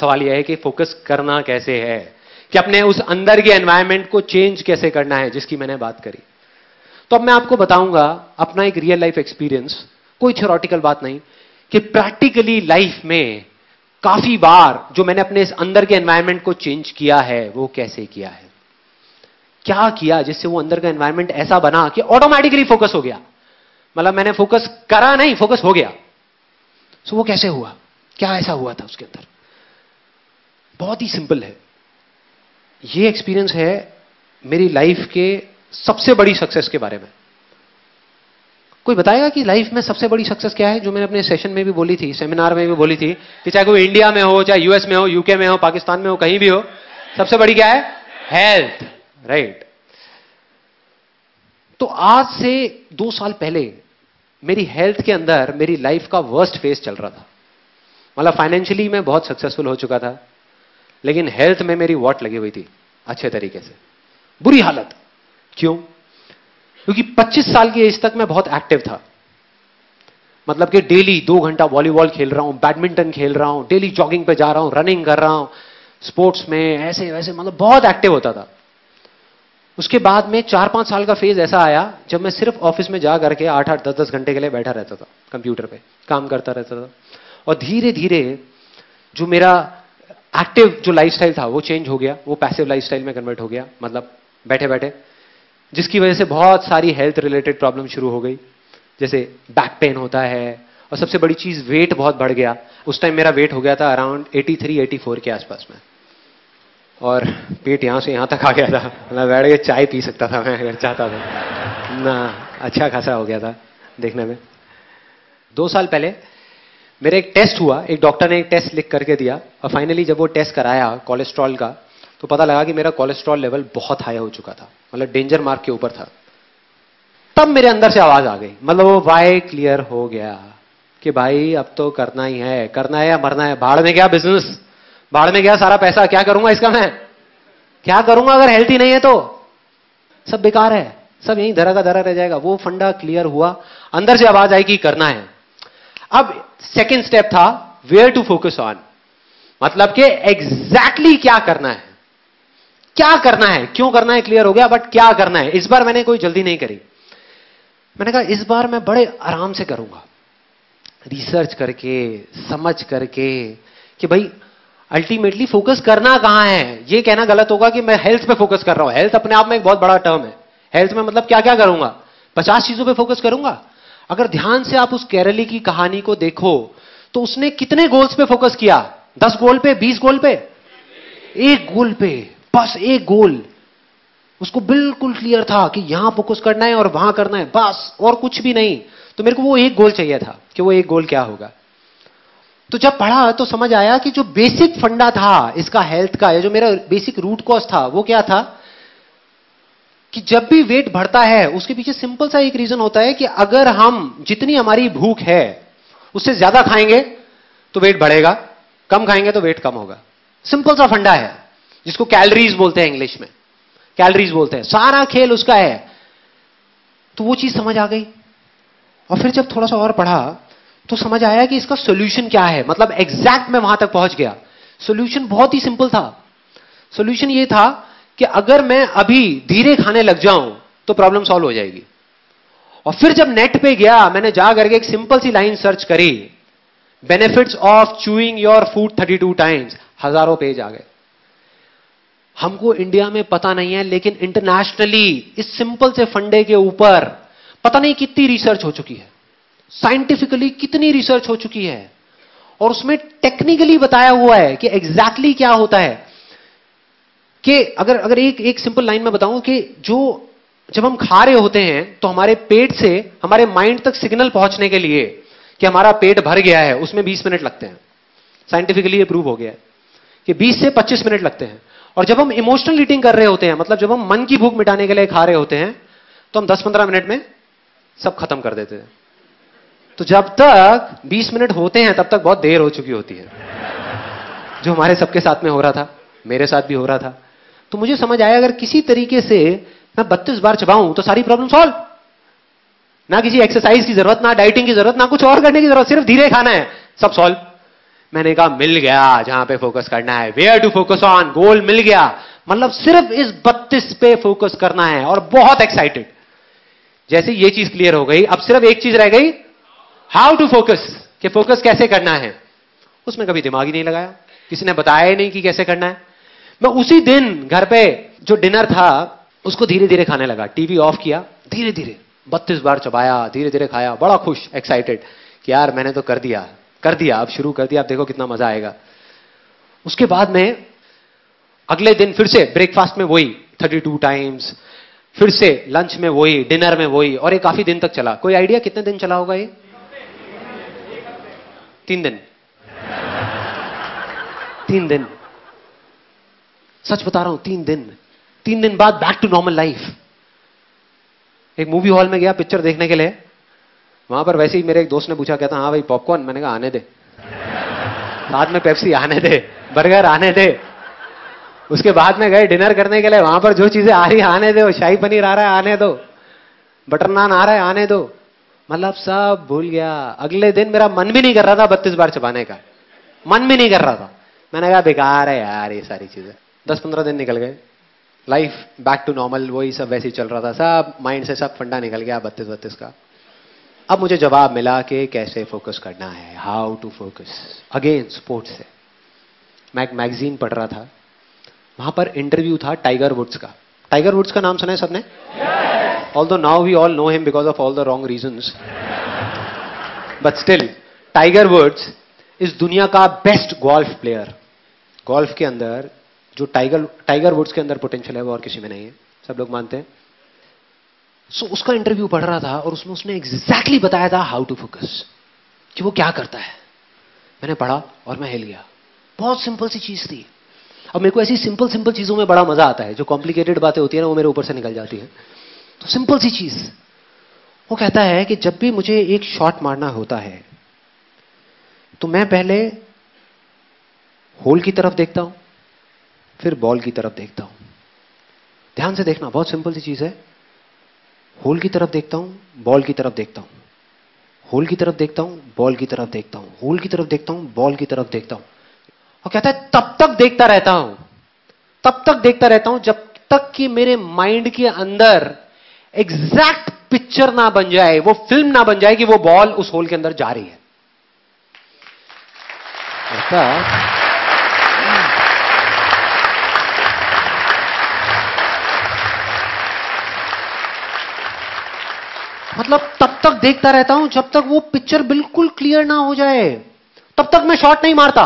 सवाल यह है कि फोकस करना कैसे है, कि अपने उस अंदर के एनवायरनमेंट को चेंज कैसे करना है, जिसकी मैंने बात करी। तो अब मैं आपको बताऊंगा अपना एक रियल लाइफ एक्सपीरियंस, कोई थ्योरेटिकल बात नहीं, कि प्रैक्टिकली लाइफ में काफी बार जो मैंने अपने इस अंदर के एनवायरनमेंट को चेंज किया है वो कैसे किया है, क्या किया जिससे वो अंदर का एनवायरनमेंट ऐसा बना कि ऑटोमेटिकली फोकस हो गया। मतलब मैंने फोकस करा नहीं, फोकस हो गया। सो वो कैसे हुआ, क्या ऐसा हुआ था उसके अंदर? बहुत ही सिंपल है। ये एक्सपीरियंस है मेरी लाइफ के सबसे बड़ी सक्सेस के बारे में। कोई बताएगा कि लाइफ में सबसे बड़ी सक्सेस क्या है, जो मैंने अपने सेशन में भी बोली थी, सेमिनार में भी बोली थी, कि चाहे कोई इंडिया में हो, चाहे यूएस में हो, यूके में हो, पाकिस्तान में हो, कहीं भी हो, सबसे बड़ी क्या है? Health, right. तो आज से 2 साल पहले मेरी हेल्थ के अंदर मेरी लाइफ का वर्स्ट फेज चल रहा था। मतलब फाइनेंशियली मैं बहुत सक्सेसफुल हो चुका था, लेकिन हेल्थ में मेरी वॉट लगी हुई थी अच्छे तरीके से, बुरी हालत। क्यों? क्योंकि 25 साल की एज तक मैं बहुत एक्टिव था। मतलब कि डेली 2 घंटा वॉलीबॉल खेल रहा हूं, बैडमिंटन खेल रहा हूं, डेली जॉगिंग पे जा रहा हूं, रनिंग कर रहा हूं, स्पोर्ट्स में ऐसे वैसे, मतलब बहुत एक्टिव होता था। उसके बाद में 4-5 साल का फेज ऐसा आया जब मैं सिर्फ ऑफिस में जा करके 8-8, 10-10 घंटे के लिए बैठा रहता था, कंप्यूटर पे काम करता रहता था। और धीरे धीरे जो मेरा एक्टिव जो लाइफस्टाइल था वो चेंज हो गया, वो पैसिव लाइफस्टाइल में कन्वर्ट हो गया, मतलब बैठे बैठे, जिसकी वजह से बहुत सारी हेल्थ रिलेटेड प्रॉब्लम शुरू हो गई, जैसे बैक पेन होता है, और सबसे बड़ी चीज वेट बहुत बढ़ गया। उस टाइम मेरा वेट हो गया था अराउंड 83-84 के आसपास में, और पेट यहां से यहां तक आ गया था। मतलब बैठ के चाय पी सकता था मैं अगर चाहता था ना, अच्छा खासा हो गया था देखने में। 2 साल पहले मेरा एक टेस्ट हुआ, एक डॉक्टर ने एक टेस्ट लिख करके दिया, और फाइनली जब वो टेस्ट कराया कोलेस्ट्रॉल का, तो पता लगा कि मेरा कोलेस्ट्रॉल लेवल बहुत हाई हो चुका था, मतलब डेंजर मार्क के ऊपर था। तब मेरे अंदर से आवाज आ गई, मतलब वो वाई क्लियर हो गया कि भाई अब तो करना ही है, करना है या मरना है। भाड़ में गया बिजनेस, भाड़ में गया सारा पैसा, क्या करूंगा इसका मैं, क्या करूंगा अगर हेल्थ ही नहीं है तो सब बेकार है, सब यहीं धरा का धरा रह जाएगा। वो फंडा क्लियर हुआ, अंदर से आवाज आई कि करना है। अब सेकेंड स्टेप था वेयर टू फोकस ऑन, मतलब कि एग्जैक्टली क्या करना है, क्या करना है, क्यों करना है क्लियर हो गया, बट क्या करना है। इस बार मैंने कोई जल्दी नहीं करी। मैंने कहा इस बार मैं बड़े आराम से करूंगा, रिसर्च करके, समझ करके, कि भाई अल्टीमेटली फोकस करना कहां है। ये कहना गलत होगा कि मैं हेल्थ पे फोकस कर रहा हूं। हेल्थ अपने आप में एक बहुत बड़ा टर्म है। हेल्थ में मतलब क्या क्या करूंगा, 50 चीजों पे फोकस करूंगा। अगर ध्यान से आप उस केरली की कहानी को देखो तो उसने कितने गोल्स पे फोकस किया, 10 गोल पे, 20 गोल पे, 1 गोल पे, बस 1 गोल। उसको बिल्कुल क्लियर था कि यहां फोकस करना है और वहां करना है, बस, और कुछ भी नहीं। तो मेरे को वो 1 गोल चाहिए था कि वो 1 गोल क्या होगा। तो जब पढ़ा तो समझ आया कि जो बेसिक फंडा था इसका हेल्थ का, या जो मेरा बेसिक रूट कॉज था, वो क्या था कि जब भी वेट बढ़ता है उसके पीछे सिंपल सा एक रीजन होता है कि अगर हम जितनी हमारी भूख है उससे ज्यादा खाएंगे तो वेट बढ़ेगा, कम खाएंगे तो वेट कम होगा। सिंपल सा फंडा है जिसको कैलोरीज बोलते हैं, इंग्लिश में कैलोरीज बोलते हैं। सारा खेल उसका है। तो वो चीज समझ आ गई। और फिर जब थोड़ा सा और पढ़ा तो समझ आया कि इसका सॉल्यूशन क्या है। मतलब एग्जैक्ट मैं वहां तक पहुंच गया। सॉल्यूशन बहुत ही सिंपल था। सॉल्यूशन ये था कि अगर मैं अभी धीरे खाने लग जाऊं तो प्रॉब्लम सॉल्व हो जाएगी। और फिर जब नेट पे गया, मैंने जा करके एक सिंपल सी लाइन सर्च करी, benefits of chewing your food 32 times, हजारों पेज आ गए। हमको इंडिया में पता नहीं है, लेकिन इंटरनेशनली इस सिंपल से फंडे के ऊपर पता नहीं कितनी रिसर्च हो चुकी है, साइंटिफिकली कितनी रिसर्च हो चुकी है, और उसमें टेक्निकली बताया हुआ है कि एग्जैक्टली क्या होता है। कि अगर एक सिंपल लाइन में बताऊं कि जब हम खा रहे होते हैं तो हमारे पेट से हमारे माइंड तक सिग्नल पहुंचने के लिए कि हमारा पेट भर गया है, उसमें 20 मिनट लगते हैं। साइंटिफिकली ये प्रूव हो गया है कि 20 से 25 मिनट लगते हैं। और जब हम इमोशनल ईटिंग कर रहे होते हैं, मतलब जब हम मन की भूख मिटाने के लिए खा रहे होते हैं, तो हम 10-15 मिनट में सब खत्म कर देते हैं। तो जब तक 20 मिनट होते हैं तब तक बहुत देर हो चुकी होती है, जो हमारे सबके साथ में हो रहा था, मेरे साथ भी हो रहा था। तो मुझे समझ आया अगर किसी तरीके से मैं 32 बार चबाऊं तो सारी प्रॉब्लम सॉल्व। ना किसी एक्सरसाइज की जरूरत, ना डाइटिंग की जरूरत, ना कुछ और करने की जरूरत, सिर्फ धीरे खाना है, सब सॉल्व। मैंने कहा मिल गया जहां पे फोकस करना है, वेयर टू फोकस ऑन, गोल मिल गया, मतलब सिर्फ इस 32 पे फोकस करना है और बहुत एक्साइटेड। जैसे ये चीज क्लियर हो गई, अब सिर्फ एक चीज रह गई, हाउ टू फोकस, कि फोकस कैसे करना है। उसमें कभी दिमाग ही नहीं लगाया, किसी ने बताया ही नहीं कि कैसे करना है। मैं उसी दिन घर पे जो डिनर था उसको धीरे धीरे खाने लगा, टीवी ऑफ किया, धीरे धीरे 32 बार चबाया, धीरे धीरे खाया, बड़ा खुश, एक्साइटेड कि यार मैंने तो कर दिया, अब शुरू कर दिया, अब देखो कितना मजा आएगा। उसके बाद में अगले दिन फिर से ब्रेकफास्ट में वही 32 टाइम्स, फिर से लंच में वही, डिनर में वही, और ये काफी दिन तक चला। कोई आइडिया कितने दिन चला होगा ये? 3 दिन। 3 दिन, सच बता रहा हूं, 3 दिन। 3 दिन बाद बैक टू नॉर्मल लाइफ। एक मूवी हॉल में गया पिक्चर देखने के लिए, वहां पर वैसे ही मेरे एक दोस्त ने पूछा, कहता हाँ भाई पॉपकॉर्न, मैंने कहा आने दे, साथ में पेप्सी आने दे, बर्गर आने दे। उसके बाद में गए डिनर करने के लिए, वहां पर जो चीजें आ रही है आने दो, शाही पनीर आ रहा है आने दो, बटर नान आ रहा है आने दो, मतलब सब भूल गया। अगले दिन मेरा मन भी नहीं कर रहा था 32 बार चबाने का, मन भी नहीं कर रहा था। मैंने कहा बेकार है यार ये सारी चीजें। 10-15 दिन निकल गए, लाइफ बैक टू नॉर्मल, वही सब वैसे ही चल रहा था, सब माइंड से सब फंडा निकल गया 32 का। अब मुझे जवाब मिला कि कैसे फोकस करना है, how to focus. Again sports से मैं एक मैगजीन पढ़ रहा था, वहां पर इंटरव्यू था टाइगर वुड्स का। टाइगर वुड्स का नाम सुना है सबने? Although now we all know him because of all the wrong reasons, but still Tiger Woods इस दुनिया का बेस्ट गोल्फ प्लेयर। गोल्फ के अंदर जो टाइगर वुड्स के अंदर पोटेंशियल है वो और किसी में नहीं है, सब लोग मानते हैं। सो उसका इंटरव्यू पढ़ रहा था और उसमें उसने एग्जैक्टली बताया था हाउ टू फोकस, कि वो क्या करता है। मैंने पढ़ा और मैं हिल गया, बहुत सिंपल सी चीज थी। अब मेरे को ऐसी सिंपल चीजों में बड़ा मजा आता है, जो कॉम्प्लिकेटेड बातें होती है ना वो मेरे ऊपर से निकल जाती है। तो सिंपल सी चीज, वो कहता है कि जब भी मुझे एक शॉट मारना होता है तो मैं पहले होल की तरफ देखता हूं, फिर बॉल की तरफ देखता हूं। ध्यान से देखना, बहुत सिंपल सी चीज है। होल की तरफ देखता हूं, बॉल की तरफ देखता हूं, होल की तरफ देखता हूं, बॉल की तरफ देखता हूं, होल की तरफ देखता हूं, बॉल की तरफ देखता हूं। और कहता है तब तक देखता रहता हूं, तब तक देखता रहता हूं जब तक कि मेरे माइंड के अंदर एग्जैक्ट पिक्चर ना बन जाए, वो फिल्म ना बन जाए कि वो बॉल उस होल के अंदर जा रही है। मतलब तब तक देखता रहता हूं जब तक वो पिक्चर बिल्कुल क्लियर ना हो जाए, तब तक मैं शॉट नहीं मारता।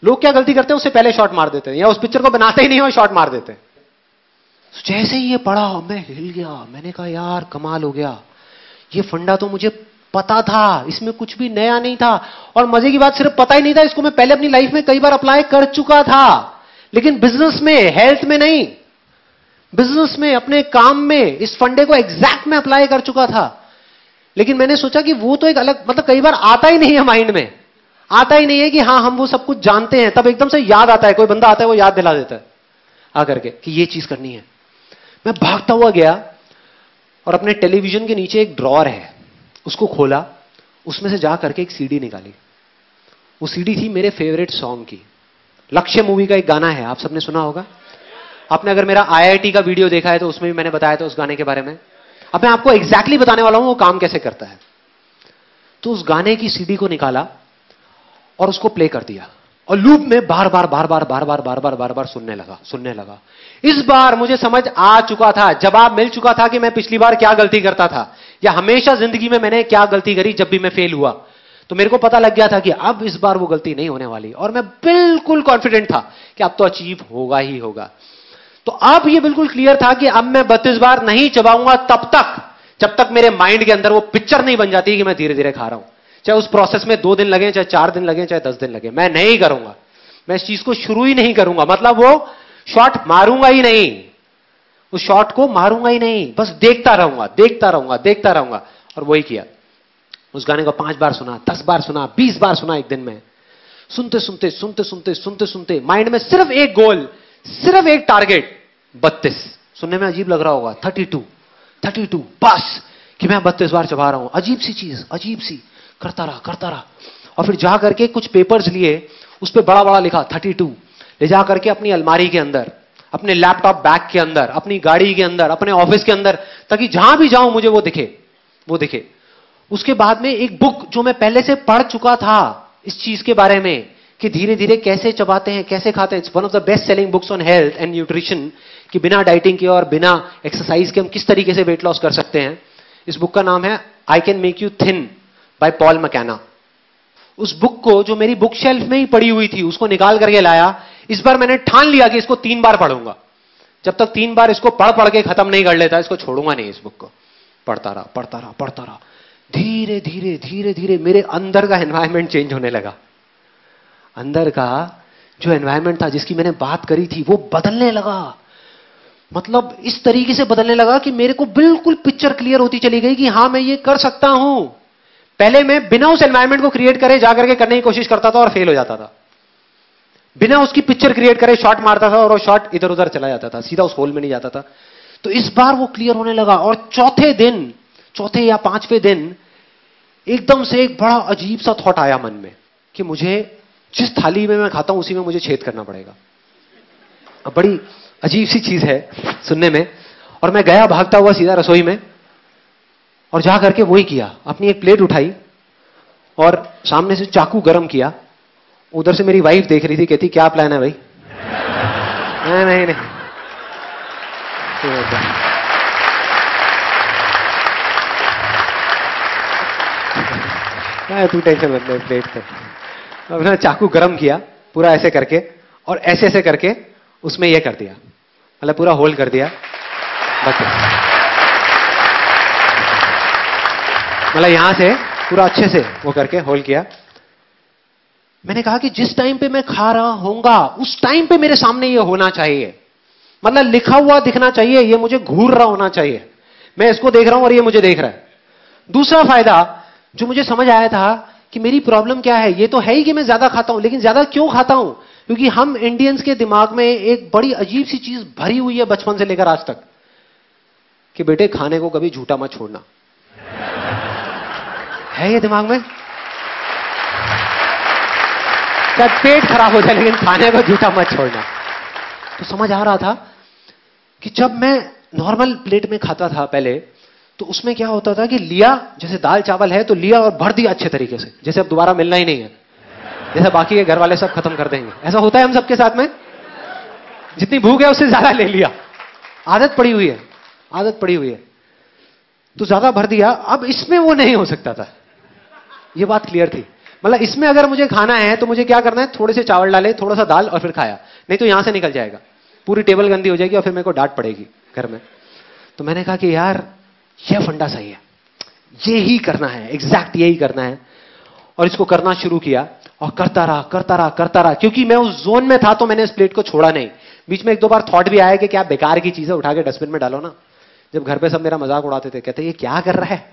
लोग क्या गलती करते हैं, उससे पहले शॉट मार देते हैं, या उस पिक्चर को बनाते ही नहीं हो शॉट मार देते हैं। जैसे ही ये पढ़ा मैं हिल गया, मैंने कहा यार कमाल हो गया, ये फंडा तो मुझे पता था, इसमें कुछ भी नया नहीं था। और मजे की बात, सिर्फ पता ही नहीं था, इसको मैं पहले अपनी लाइफ में कई बार अप्लाई कर चुका था, लेकिन बिजनेस में, हेल्थ में नहीं, बिजनेस में, अपने काम में इस फंडे को एग्जैक्ट में अप्लाई कर चुका था। लेकिन मैंने सोचा कि वो तो एक अलग, मतलब कई बार आता ही नहीं है माइंड में, आता ही नहीं है कि हाँ हम वो सब कुछ जानते हैं, तब एकदम से याद आता है, कोई बंदा आता है वो याद दिला देता है आकर के कि ये चीज करनी है। मैं भागता हुआ गया और अपने टेलीविजन के नीचे एक ड्रॉअर है, उसको खोला, उसमें से जा करके एक सीडी निकाली। वो सीडी थी मेरे फेवरेट सॉन्ग की, लक्ष्य मूवी का एक गाना है, आप सबने सुना होगा। आपने अगर मेरा IIT का वीडियो देखा है तो उसमें भी मैंने बताया था उस गाने के बारे में। अब मैं आपको एग्जैक्टली बताने वाला हूं वो काम कैसे करता है। तो उस गाने की सीडी को निकाला और उसको प्ले कर दिया और लूप में बार बार सुनने लगा। इस बार मुझे समझ आ चुका था, जवाब मिल चुका था कि मैं पिछली बार क्या गलती करता था, या हमेशा जिंदगी में मैंने क्या गलती करी जब भी मैं फेल हुआ। तो मेरे को पता लग गया था कि अब इस बार वो गलती नहीं होने वाली, और मैं बिल्कुल कॉन्फिडेंट था कि अब तो अचीव होगा ही होगा। तो अब ये बिल्कुल क्लियर था कि अब मैं 32 बार नहीं चबाऊंगा तब तक जब तक मेरे माइंड के अंदर वो पिक्चर नहीं बन जाती कि मैं धीरे धीरे खा रहा हूं। चाहे उस प्रोसेस में 2 दिन लगे, चाहे 4 दिन लगे, चाहे 10 दिन लगे, मैं नहीं करूंगा, मैं इस चीज को शुरू ही नहीं करूंगा। मतलब वो शॉट मारूंगा ही नहीं, उस शॉट को मारूंगा ही नहीं, बस देखता रहूंगा। और वही किया। उस गाने को 5 बार सुना, 10 बार सुना, 20 बार सुना एक दिन में। सुनते सुनते माइंड में सिर्फ एक गोल, सिर्फ एक टारगेट, 32। सुनने में अजीब लग रहा होगा, 32 बस, कि मैं 32 बार चबा रहा हूं। अजीब सी चीज, अजीब सी, करता रहा। और फिर जा करके कुछ पेपर्स लिए, उस पर बड़ा बड़ा लिखा 32, ले जा करके अपनी अलमारी के अंदर, अपने लैपटॉप बैग के अंदर, अपनी गाड़ी के अंदर, अपने ऑफिस के अंदर, ताकि जहां भी जाऊं मुझे वो दिखे। उसके बाद में एक बुक जो मैं पहले से पढ़ चुका था इस चीज के बारे में कि धीरे धीरे कैसे चबाते हैं, कैसे खाते हैं। It's one of the best selling books on health and nutrition, कि बिना डाइटिंग के और बिना एक्सरसाइज के हम किस तरीके से वेट लॉस कर सकते हैं। इस बुक का नाम है I can make you thin by Paul McKenna. उस बुक को, जो मेरी बुक शेल्फ में ही पड़ी हुई थी, उसको निकाल करके लाया। इस बार मैंने ठान लिया कि इसको 3 बार पढ़ूंगा। जब तक 3 बार इसको पढ़ के खत्म नहीं कर लेता, इसको छोड़ूंगा नहीं। इस बुक को पढ़ता रहा। धीरे धीरे मेरे अंदर का एनवायरमेंट चेंज होने लगा। अंदर का जो एनवायरमेंट था, जिसकी मैंने बात करी थी, वो बदलने लगा। मतलब इस तरीके से बदलने लगा कि मेरे को बिल्कुल पिक्चर क्लियर होती चली गई कि हां, मैं ये कर सकता हूं। पहले मैं बिना उस एनवायरमेंट को क्रिएट करे जाकर के करने की कोशिश करता था और फेल हो जाता था। बिना उसकी पिक्चर क्रिएट करे शॉट मारता था और वो शॉट इधर उधर चला जाता था, सीधा उस होल में नहीं जाता था। तो इस बार वो क्लियर होने लगा। और चौथे या 5वें दिन एकदम से एक बड़ा अजीब सा थॉट आया मन में कि मुझे जिस थाली में मैं खाता हूं उसी में मुझे छेद करना पड़ेगा। अब बड़ी अजीब सी चीज है सुनने में। और मैं गया भागता हुआ सीधा रसोई में और जा करके वही किया। अपनी एक प्लेट उठाई और सामने से चाकू गरम किया। उधर से मेरी वाइफ देख रही थी, कहती क्या प्लान है भाई? नहीं तू टेंशन मत ले, प्लेट पे। अपना चाकू गरम किया पूरा ऐसे करके, और ऐसे करके उसमें ये कर दिया, मतलब पूरा होल्ड कर दिया। बस मतलब यहां से पूरा अच्छे से वो करके होल्ड किया। मैंने कहा कि जिस टाइम पे मैं खा रहा होऊंगा उस टाइम पे मेरे सामने ये होना चाहिए, मतलब लिखा हुआ दिखना चाहिए, ये मुझे घूर रहा होना चाहिए। मैं इसको देख रहा हूं और ये मुझे देख रहा है। दूसरा फायदा जो मुझे समझ आया था कि मेरी प्रॉब्लम क्या है, ये तो है ही कि मैं ज्यादा खाता हूं, लेकिन ज्यादा क्यों खाता हूं? क्योंकि हम इंडियंस के दिमाग में एक बड़ी अजीब सी चीज भरी हुई है बचपन से लेकर आज तक, कि बेटे खाने को कभी झूठा मत छोड़ना। है ये दिमाग में? शायद पेट खराब हो जाए लेकिन खाने को झूठा मत छोड़ना। तो समझ आ रहा था कि जब मैं नॉर्मल प्लेट में खाता था पहले, तो उसमें क्या होता था कि लिया, जैसे दाल चावल है तो लिया और भर दिया अच्छे तरीके से, जैसे अब दोबारा मिलना ही नहीं है, जैसे बाकी के घर वाले सब खत्म कर देंगे। ऐसा होता है हम सबके साथ में, जितनी भूख है उससे ज्यादा ले लिया। आदत पड़ी हुई है तो ज्यादा भर दिया। अब इसमें वो नहीं हो सकता था, ये बात क्लियर थी। मतलब इसमें अगर मुझे खाना है तो मुझे क्या करना है, थोड़े से चावल डाले, थोड़ा सा दाल और फिर खाया, नहीं तो यहां से निकल जाएगा, पूरी टेबल गंदी हो जाएगी और फिर मेरे को डांट पड़ेगी घर में। तो मैंने कहा कि यार यह फंडा सही है, ये ही करना है, एग्जैक्ट यही करना है। और इसको करना शुरू किया और करता रहा, क्योंकि मैं उस जोन में था तो मैंने इस प्लेट को छोड़ा नहीं। बीच में 1-2 बार थॉट भी आया कि क्या बेकार की चीज है, उठा के डस्टबिन में डालो ना। जब घर पे सब मेरा मजाक उड़ाते थे, कहते ये क्या कर रहा है,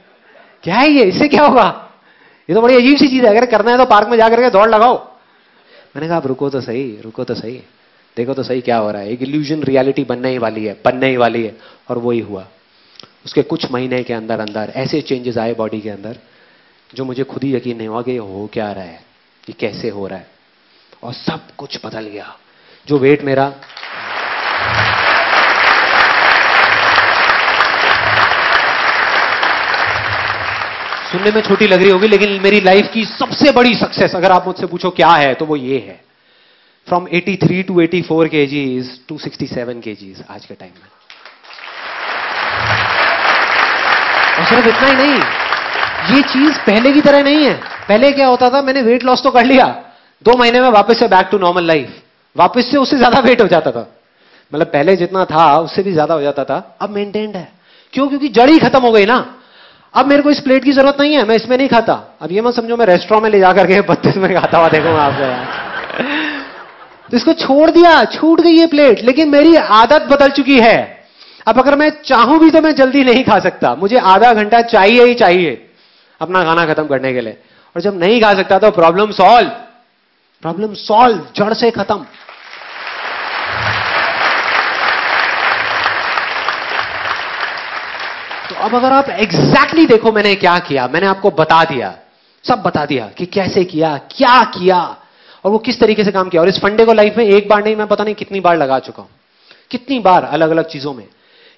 क्या है ये, इससे क्या होगा, ये तो बड़ी अजीब सी चीज है, अगर करना है तो पार्क में जाकर के दौड़ लगाओ। मैंने कहा रुको तो सही, देखो तो सही क्या हो रहा है। एक इल्यूजन रियलिटी बनने ही वाली है। और वही हुआ। उसके कुछ महीने के अंदर अंदर ऐसे चेंजेस आए बॉडी के अंदर, जो मुझे खुद ही यकीन नहीं हुआ कि ये हो क्या रहा है, ये कैसे हो रहा है। और सब कुछ बदल गया। जो वेट मेरा सुनने में छोटी लग रही होगी, लेकिन मेरी लाइफ की सबसे बड़ी सक्सेस अगर आप मुझसे पूछो क्या है, तो वो ये है, from 83 to 84 kgs to 67 kgs आज के टाइम में। और सिर्फ इतना ही नहीं, ये चीज पहले की तरह नहीं है। पहले क्या होता था, मैंने वेट लॉस तो कर लिया, 2 महीने में वापस से बैक टू नॉर्मल लाइफ, वापस से उससे ज्यादा वेट हो जाता था। मतलब पहले जितना था उससे भी ज्यादा हो जाता था। अब मेंटेन्ड है। क्यों? क्योंकि जड़ ही खत्म हो गई ना। अब मेरे को इस प्लेट की जरूरत नहीं है, मैं इसमें नहीं खाता। अब ये मत समझो मैं रेस्टोरेंट में ले जाकर के 32 में खाता हुआ देखूंगा आपको यार। तो इसको छोड़ दिया, छूट गई ये प्लेट, लेकिन मेरी आदत बदल चुकी है। अब अगर मैं चाहूं भी तो मैं जल्दी नहीं खा सकता, मुझे आधा घंटा चाहिए ही चाहिए अपना खाना खत्म करने के लिए। और जब नहीं खा सकता तो प्रॉब्लम सॉल्व, जड़ से खत्म। तो अब अगर आप एग्जैक्टली देखो मैंने क्या किया, मैंने आपको बता दिया सब बता दिया कि कैसे किया, क्या किया और वो किस तरीके से काम किया। और इस फंडे को लाइफ में एक बार नहीं, मैं पता नहीं कितनी बार लगा चुका हूं, कितनी बार अलग अलग चीजों में,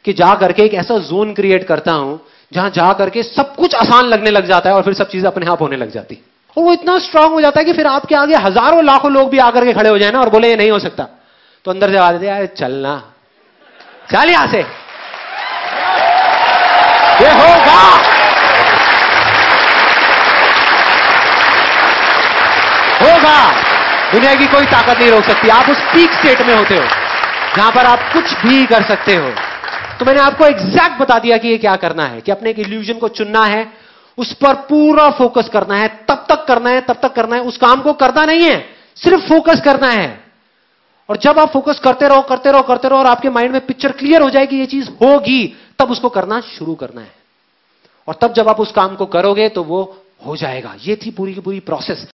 कि जा करके एक ऐसा जोन क्रिएट करता हूं जहां जा करके सब कुछ आसान लगने लग जाता है और फिर सब चीजें अपने आप होने लग जाती। और वो इतना स्ट्रांग हो जाता है कि फिर आपके आगे हजारों लाखों लोग भी आकर के खड़े हो जाए ना और बोले ये नहीं हो सकता, तो अंदर से आवाज देते यार चलना, चल यहां से, ये होगा। होगा, दुनिया की कोई ताकत नहीं रोक सकती। आप उस पीक स्टेट में होते हो जहां पर आप कुछ भी कर सकते हो। तो मैंने आपको एग्जैक्ट बता दिया कि ये क्या करना है, कि अपने एक इल्यूजन को चुनना है, उस पर पूरा फोकस करना है, तब तक करना है, तब तक करना है, उस काम को करना नहीं है, सिर्फ फोकस करना है। और जब आप फोकस करते रहो करते रहो करते रहो और आपके माइंड में पिक्चर क्लियर हो जाएगी ये चीज होगी, तब उसको करना शुरू करना है। और तब जब आप उस काम को करोगे तो वो हो जाएगा। ये थी पूरी की पूरी प्रोसेस।